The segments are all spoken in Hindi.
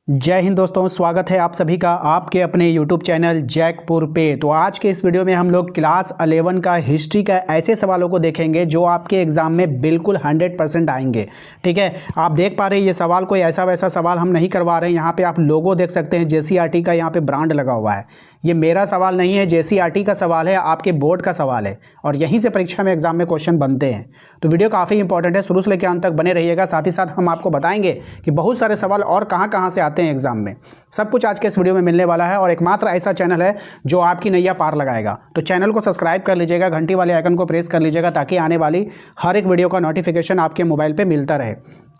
जय हिंद दोस्तों, स्वागत है आप सभी का आपके अपने YouTube चैनल जैकपुर पे। तो आज के इस वीडियो में हम लोग क्लास 11 का हिस्ट्री का ऐसे सवालों को देखेंगे जो आपके एग्जाम में बिल्कुल 100% आएंगे। ठीक है, आप देख पा रहे हैं ये सवाल कोई ऐसा वैसा सवाल हम नहीं करवा रहे हैं। यहाँ पे आप लोगो देख सकते हैं, JCRT का यहाँ पे ब्रांड लगा हुआ है। ये मेरा सवाल नहीं है, JCRT का सवाल है, आपके बोर्ड का सवाल है और यहीं से परीक्षा में एग्जाम में क्वेश्चन बनते हैं। तो वीडियो काफ़ी इंपॉर्टेंट है, शुरू से लेकर अंत तक बने रहिएगा। साथ ही साथ हम आपको बताएंगे कि बहुत सारे सवाल और कहाँ कहाँ से आते हैं एग्जाम में। सब कुछ आज के इस वीडियो में मिलने वाला है और एकमात्र ऐसा चैनल है जो आपकी नैया पार लगाएगा। तो चैनल को सब्सक्राइब कर लीजिएगा, घंटी वाले आइकन को प्रेस कर लीजिएगा ताकि आने वाली हर एक वीडियो का नोटिफिकेशन आपके मोबाइल पर मिलता रहे।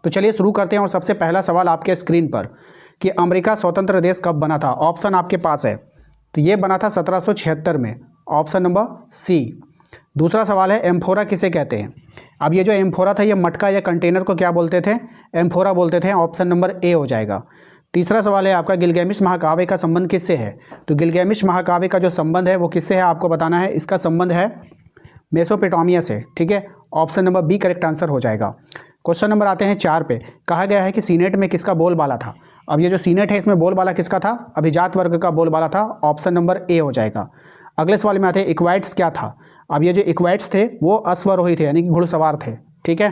तो चलिए शुरू करते हैं और सबसे पहला सवाल आपके स्क्रीन पर कि अमेरिका स्वतंत्र देश कब बना था। ऑप्शन आपके पास है, तो ये बना था 1776 में, ऑप्शन नंबर सी। दूसरा सवाल है एम्फोरा किसे कहते हैं। अब ये जो एम्फोरा था, ये मटका या कंटेनर को क्या बोलते थे, एम्फोरा बोलते थे। ऑप्शन नंबर ए हो जाएगा। तीसरा सवाल है आपका गिलगैमिश महाकाव्य का संबंध किससे है। तो गिलगैमिश महाकाव्य का जो संबंध है वो किससे है आपको बताना है। इसका संबंध है मेसोपोटामिया से। ठीक है, option number B correct answer हो जाएगा। क्वेश्चन नंबर आते हैं 4 पे। कहा गया है कि सीनेट में किसका बोलबाला था। अब ये जो सीनेट है इसमें बोलबाला किसका था, अभिजात वर्ग का बोलबाला था। ऑप्शन नंबर ए हो जाएगा। अगले सवाल में आते हैं इक्वाइट्स क्या था। अब ये जो इक्वाइट्स थे वो अश्वारोही थे, यानी कि घुड़सवार थे। ठीक है,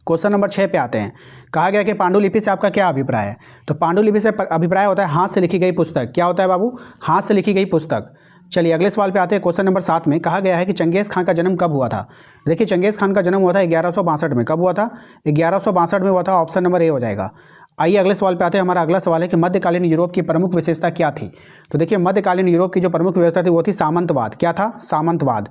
क्वेश्चन नंबर 6 पे आते हैं। कहा गया कि पांडुलिपि से आपका क्या अभिप्राय है। तो पांडुलिपि से अभिप्राय होता है हाथ से लिखी गई पुस्तक। क्या होता है बाबू, हाथ से लिखी गई पुस्तक। चलिए अगले सवाल पे आते हैं। क्वेश्चन नंबर 7 में कहा गया है कि चंगेज़ खान का जन्म कब हुआ था। देखिए चंगेज़ खान का जन्म हुआ था 1162 में। कब हुआ था, 1162 में हुआ था। ऑप्शन नंबर ए हो जाएगा। आइए अगले सवाल पे आते हैं। हमारा अगला सवाल है कि मध्यकालीन यूरोप की प्रमुख विशेषता क्या थी। तो देखिए मध्यकालीन यूरोप की जो प्रमुख व्यवस्था थी वो थी सामंतवाद। क्या था, सामंतवाद।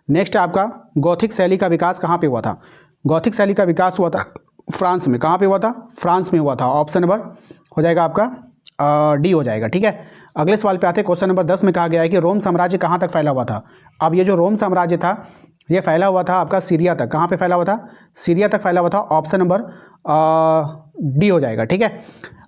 नेक्स्ट आपका गौथिक शैली का विकास कहाँ पे हुआ था। गौथिक शैली का विकास हुआ था फ्रांस में। कहाँ पे हुआ था, फ्रांस में हुआ था। ऑप्शन नंबर हो जाएगा आपका डी हो जाएगा। ठीक है, अगले सवाल पे आते हैं। क्वेश्चन नंबर 10 में कहा गया है कि रोम साम्राज्य कहाँ तक फैला हुआ था। अब ये जो रोम साम्राज्य था ये फैला हुआ था आपका सीरिया तक। कहाँ पे फैला हुआ था, सीरिया तक फैला हुआ था। ऑप्शन नंबर डी हो जाएगा। ठीक है,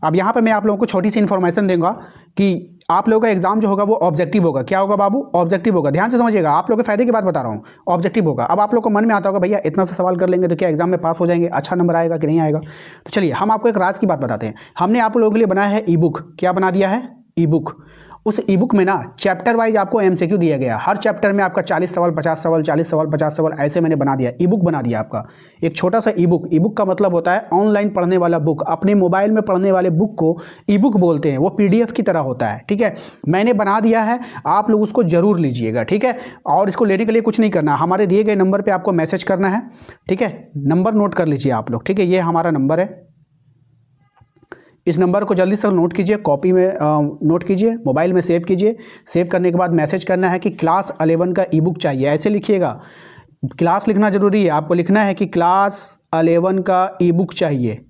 अब यहाँ पर मैं आप लोगों को छोटी सी इन्फॉर्मेशन दूंगा कि आप लोगों का एग्जाम जो होगा वो ऑब्जेक्टिव होगा। क्या होगा बाबू, ऑब्जेक्टिव होगा। ध्यान से समझिएगा, आप लोगों के फायदे की बात बता रहा हूँ, ऑब्जेक्टिव होगा। अब आप लोग को मन में आता होगा भैया इतना सा सवाल कर लेंगे तो क्या एग्जाम में पास हो जाएंगे, अच्छा नंबर आएगा कि नहीं आएगा। तो चलिए हम आपको एक राज की बात बताते हैं। हमने आप लोगों के लिए बनाया है ई बुक। क्या बना दिया है, ई बुक। उस ई बुक में ना चैप्टर वाइज आपको MCQ दिया गया। हर चैप्टर में आपका 40 सवाल 50 सवाल, 40 सवाल 50 सवाल, ऐसे मैंने बना दिया। ई बुक बना दिया आपका, एक छोटा सा ई बुक। ई बुक का मतलब होता है ऑनलाइन पढ़ने वाला बुक। अपने मोबाइल में पढ़ने वाले बुक को ई बुक बोलते हैं। वो PDF की तरह होता है। ठीक है, मैंने बना दिया है, आप लोग उसको जरूर लीजिएगा। ठीक है, और इसको लेने के लिए कुछ नहीं करना, हमारे दिए गए नंबर पर आपको मैसेज करना है। ठीक है, नंबर नोट कर लीजिए आप लोग। ठीक है, ये हमारा नंबर है, इस नंबर को जल्दी से नोट कीजिए, कॉपी में नोट कीजिए, मोबाइल में सेव कीजिए। सेव करने के बाद मैसेज करना है कि क्लास 11 का ई बुक चाहिए। ऐसे लिखिएगा, क्लास लिखना जरूरी है, आपको लिखना है कि क्लास 11 का ई बुक चाहिए।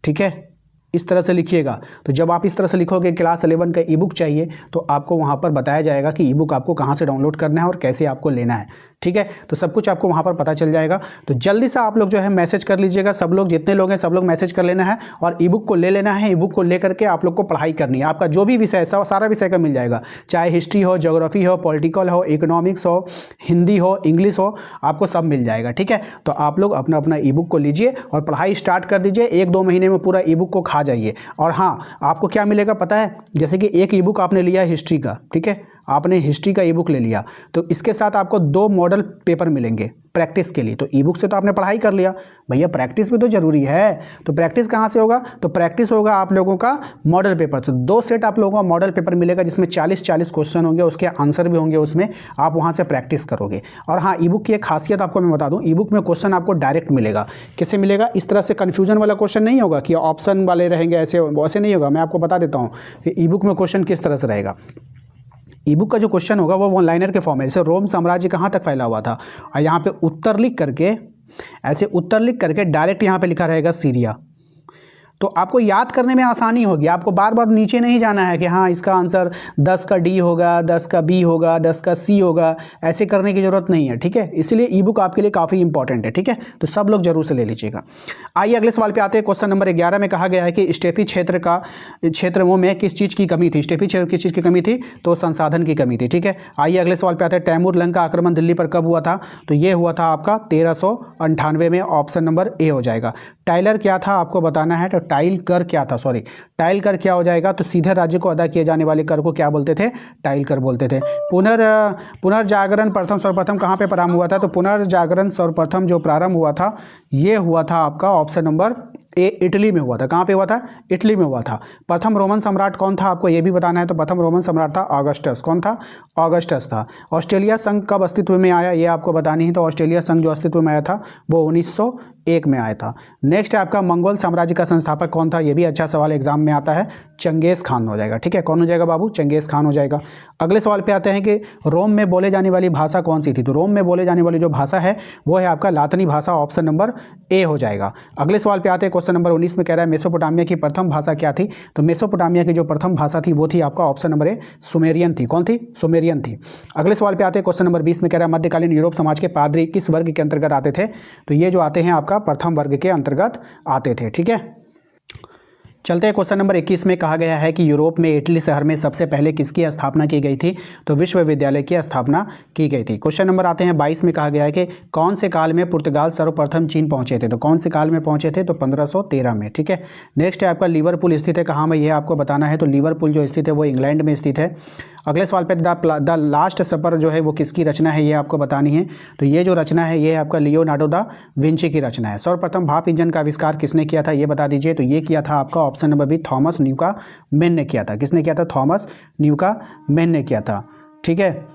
ठीक है, इस तरह से लिखिएगा। तो जब आप इस तरह से लिखोगे क्लास 11 का ई बुक चाहिए तो आपको वहाँ पर बताया जाएगा कि ई बुक आपको कहाँ से डाउनलोड करना है और कैसे आपको लेना है। ठीक है, तो सब कुछ आपको वहाँ पर पता चल जाएगा। तो जल्दी से आप लोग जो है मैसेज कर लीजिएगा। सब लोग जितने लोग हैं सब लोग मैसेज कर लेना है और ई बुक को ले लेना है। ई बुक को लेकर के आप लोग को पढ़ाई करनी है। आपका जो भी विषय है सारा विषय का मिल जाएगा, चाहे हिस्ट्री हो, ज्योग्राफी हो, पॉलिटिकल हो, इकोनॉमिक्स हो, हिंदी हो, इंग्लिश हो, आपको सब मिल जाएगा। ठीक है, तो आप लोग अपना अपना ई बुक को लीजिए और पढ़ाई स्टार्ट कर दीजिए। 1-2 महीने में पूरा ई बुक को खा जाइए। और हाँ, आपको क्या मिलेगा पता है, जैसे कि एक ई बुक आपने लिया हिस्ट्री का। ठीक है, आपने हिस्ट्री का ई बुक ले लिया तो इसके साथ आपको 2 मॉडल पेपर मिलेंगे प्रैक्टिस के लिए। तो ई बुक से तो आपने पढ़ाई कर लिया, भैया प्रैक्टिस भी तो जरूरी है। तो प्रैक्टिस कहाँ से होगा, तो प्रैक्टिस होगा आप लोगों का मॉडल पेपर से। 2 सेट आप लोगों का मॉडल पेपर मिलेगा जिसमें 40-40 क्वेश्चन होंगे, उसके आंसर भी होंगे उसमें, आप वहाँ से प्रैक्टिस करोगे। और हाँ, ई बुक की एक खासियत आपको मैं बता दूँ, ई बुक में क्वेश्चन आपको डायरेक्ट मिलेगा। कैसे मिलेगा, इस तरह से कन्फ्यूजन वाला क्वेश्चन नहीं होगा कि ऑप्शन वाले रहेंगे, ऐसे वैसे नहीं होगा। मैं आपको बता देता हूँ कि ई बुक में क्वेश्चन किस तरह से रहेगा। ई बुक का जो क्वेश्चन होगा वो वन लाइनर के फॉर्म है। जैसे रोम साम्राज्य कहाँ तक फैला हुआ था, और यहाँ पे उत्तर लिख करके, ऐसे उत्तर लिख करके डायरेक्ट यहाँ पे लिखा रहेगा सीरिया। तो आपको याद करने में आसानी होगी। आपको बार बार नीचे नहीं जाना है कि हाँ इसका आंसर 10 का डी होगा, 10 का बी होगा, 10 का सी होगा, ऐसे करने की ज़रूरत नहीं है। ठीक है, इसीलिए ई बुक आपके लिए काफ़ी इंपॉर्टेंट है। ठीक है, तो सब लोग जरूर से ले लीजिएगा। आइए अगले सवाल पे आते हैं। क्वेश्चन नंबर 11 में कहा गया है कि स्टेपी क्षेत्रों में किस चीज़ की कमी थी। स्टेपी क्षेत्र किस चीज़ की कमी थी, तो संसाधन की कमी थी। ठीक है, आइए अगले सवाल पे आते हैं। तैमूर लंग का आक्रमण दिल्ली पर कब हुआ था, तो ये हुआ था आपका 1398 में। ऑप्शन नंबर ए हो जाएगा। टाइलर क्या था आपको बताना है, तो टाइल कर क्या था, सॉरी टाइल कर क्या हो जाएगा, तो सीधे राज्य को अदा किए जाने वाले कर को क्या बोलते थे, टाइल कर बोलते थे। पुनर्जागरण प्रथम सर्वप्रथम कहाँ पे प्रारंभ हुआ था, तो पुनर्जागरण सर्वप्रथम जो प्रारंभ हुआ था ये हुआ था आपका ऑप्शन नंबर ए, इटली में हुआ था। कहाँ पे हुआ था, इटली में हुआ था। प्रथम रोमन सम्राट कौन था आपको ये भी बताना है, तो प्रथम रोमन सम्राट था ऑगस्टस। कौन था, ऑगस्टस था। ऑस्ट्रेलिया संघ कब अस्तित्व में आया ये आपको बतानी है, तो ऑस्ट्रेलिया संघ जो अस्तित्व में आया था वो 1901 में आया था। नेक्स्ट है आपका मंगोल साम्राज्य का संस्थापक कौन था, ये भी अच्छा सवाल एग्जाम में आता है, चंगेज खान हो जाएगा। ठीक है, कौन हो जाएगा बाबू, चंगेज खान हो जाएगा। अगले सवाल पे आते हैं कि रोम में बोले जाने वाली भाषा कौन सी थी, तो रोम में बोले जाने वाली जो भाषा है वो है आपका लातिनी भाषा, ऑप्शन नंबर ए हो जाएगा। अगले सवाल पे आते हैं, क्वेश्चन नंबर 19 में कह रहा है मेसोपोटामिया की प्रथम भाषा क्या थी, तो मेसोपोटामिया की जो प्रथम भाषा थी वो थी आपका ऑप्शन नंबर ए, सुमेरियन थी। कौन थी, सुमेरियन थी। अगले सवाल पे आते हैं, क्वेश्चन नंबर 20 में कह रहा है मध्यकालीन यूरोप समाज के पादरी किस वर्ग के अंतर्गत आते थे, तो ये जो आते हैं आपका प्रथम वर्ग के अंतर्गत आते थे। ठीक है, चलते हैं क्वेश्चन नंबर 21 में कहा गया है कि यूरोप में इटली शहर में सबसे पहले किसकी स्थापना की गई थी, तो विश्वविद्यालय की स्थापना की गई थी। क्वेश्चन नंबर आते हैं 22 में कहा गया है कि कौन से काल में पुर्तगाल सर्वप्रथम चीन पहुंचे थे, तो कौन से काल में पहुंचे थे, तो 1513 में। ठीक है, नेक्स्ट है आपका लिवरपूल स्थित है कहाँ में, यह आपको बताना है, तो लिवरपूल जो स्थित है वो इंग्लैंड में स्थित है। अगले सवाल पे द लास्ट सपर जो है वो किसकी रचना है ये आपको बतानी है, तो ये जो रचना है ये आपका लियोनार्डो दा विंची की रचना है। सर्वप्रथम भाप इंजन का आविष्कार किसने किया था ये बता दीजिए, तो ये किया था आपका ऑप्शन नंबर बी, थॉमस न्यूकामेन ने किया था। किसने किया था, थॉमस न्यूकामेन ने किया था। ठीक है,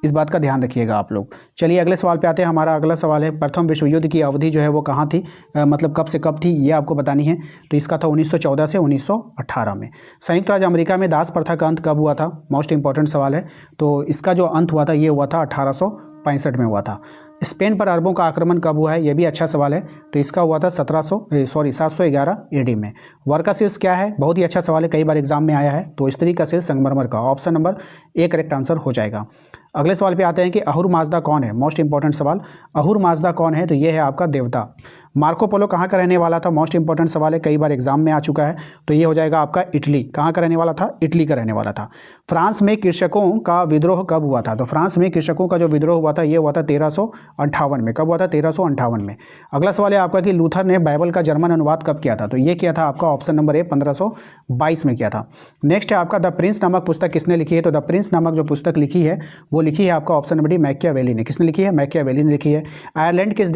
इस बात का ध्यान रखिएगा आप लोग। चलिए अगले सवाल पे आते हैं, हमारा अगला सवाल है प्रथम विश्व युद्ध की अवधि जो है वो कहाँ थी, मतलब कब से कब थी ये आपको बतानी है, तो इसका था 1914 से 1918 में। संयुक्त राज्य अमेरिका में दास प्रथा का अंत कब हुआ था, मोस्ट इंपॉर्टेंट सवाल है, तो इसका जो अंत हुआ था ये हुआ था 1865 में हुआ था। स्पेन पर अरबों का आक्रमण कब हुआ है ये भी अच्छा सवाल है, तो इसका हुआ था 711 एडी में। वर का शीर्ष क्या है, बहुत ही अच्छा सवाल है, कई बार एग्जाम में आया है, तो स्त्री का शीर्ष संगमरमर का, option number A correct answer हो जाएगा। अगले सवाल पे आते हैं कि अहुर माजदा कौन है, मोस्ट इंपॉर्टेंट सवाल, अहुर माजदा कौन है, तो ये है आपका देवता। मार्को पोलो कहाँ का रहने वाला था, मोस्ट इंपॉर्टेंट सवाल है, कई बार एग्जाम में आ चुका है, तो ये हो जाएगा आपका इटली। कहाँ का रहने वाला था, इटली का रहने वाला था। फ्रांस में कृषकों का विद्रोह कब हुआ था, तो फ्रांस में कृषकों का जो विद्रोह हुआ था ये हुआ था 1358 में। कब हुआ था, 1358 में। अगला सवाल है आपका कि लूथर ने बाइबल का जर्मन अनुवाद कब किया था, तो ये किया था आपका ऑप्शन नंबर ए 1522 में किया था। नेक्स्ट है आपका द प्रिंस नामक पुस्तक किसने लिखी है, तो द प्रिंस नामक जो पुस्तक लिखी है वो लिखी है आपका ऑप्शन नंबर डी, मैकियावेली ने। किसने लिखी है, मैकियावेली ने लिखी है। आयरलैंड किस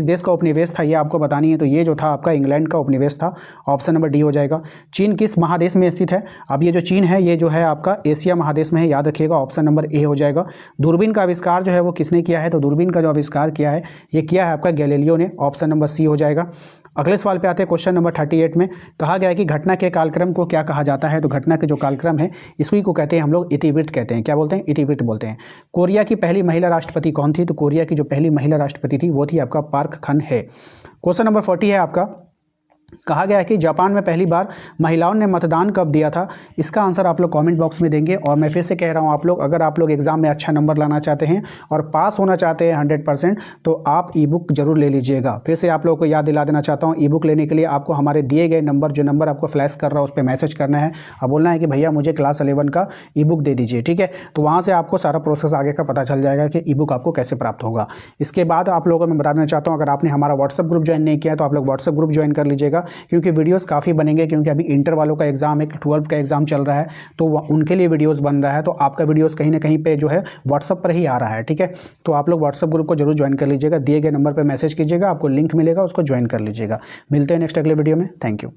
देश का उपनिवेश था ये आपको बतानी है, तो ये जो था आपका इंग्लैंड का उपनिवेश था, ऑप्शन नंबर डी हो जाएगा। चीन किस महादेश में स्थित है, अब ये जो चीन है ये जो है आपका एशिया महादेश में है, याद रखिएगा, ऑप्शन नंबर ए हो जाएगा। दूरबीन का आविष्कार जो है वो किसने किया है, तो दूरबीन का जो आविष्कार किया है ये किया है आपका गैलीलियो ने, ऑप्शन नंबर सी हो जाएगा। अगले सवाल पे आते हैं, क्वेश्चन नंबर 38 में कहा गया है कि घटना के कालक्रम को क्या कहा जाता है, तो घटना के जो कालक्रम है इसी को कहते हैं हम लोग इतिवृत्त कहते हैं। क्या बोलते हैं, इतिवृत्त बोलते हैं। कोरिया की पहली महिला राष्ट्रपति कौन थी, तो कोरिया की जो पहली महिला राष्ट्रपति थी वो थी आपका पार्क खन है। क्वेश्चन नंबर 40 है आपका, कहा गया है कि जापान में पहली बार महिलाओं ने मतदान कब दिया था, इसका आंसर आप लोग कमेंट बॉक्स में देंगे। और मैं फिर से कह रहा हूं, आप लोग अगर आप लोग एग्जाम में अच्छा नंबर लाना चाहते हैं और पास होना चाहते हैं 100%, तो आप ई बुक जरूर ले लीजिएगा। फिर से आप लोगों को याद दिला देना चाहता हूं, ई बुक लेने के लिए आपको हमारे दिए गए नंबर, जो नंबर आपको फ्लैश कर रहा है उस पर मैसेज करना है और बोलना है कि भैया मुझे क्लास 11 का ई बुक दे दीजिए। ठीक है, तो वहाँ से आपको सारा प्रोसेस आगे का पता चल जाएगा कि ई बुक आपको कैसे प्राप्त होगा। इसके बाद आप लोगों को मैं बता देना चाहता हूँ, अगर आपने हमारा व्हाट्सएप ग्रुप ज्वाइन नहीं किया है तो आप लोग व्हाट्सएप ग्रुप ज्वाइन कर लीजिएगा, क्योंकि वीडियोस काफ़ी बनेंगे, क्योंकि अभी इंटर वालों का एग्जाम है, 12th का एग्जाम चल रहा है, तो उनके लिए वीडियोस बन रहा है, तो आपका वीडियोस कहीं ना कहीं पे जो है व्हाट्सएप पर ही आ रहा है। ठीक है, तो आप लोग व्हाट्सएप ग्रुप को जरूर ज्वाइन कर लीजिएगा, दिए गए नंबर पर मैसेज कीजिएगा, आपको लिंक मिलेगा, उसको ज्वाइन कर लीजिएगा। मिलते हैं नेक्स्ट अगले वीडियो में, थैंक यू।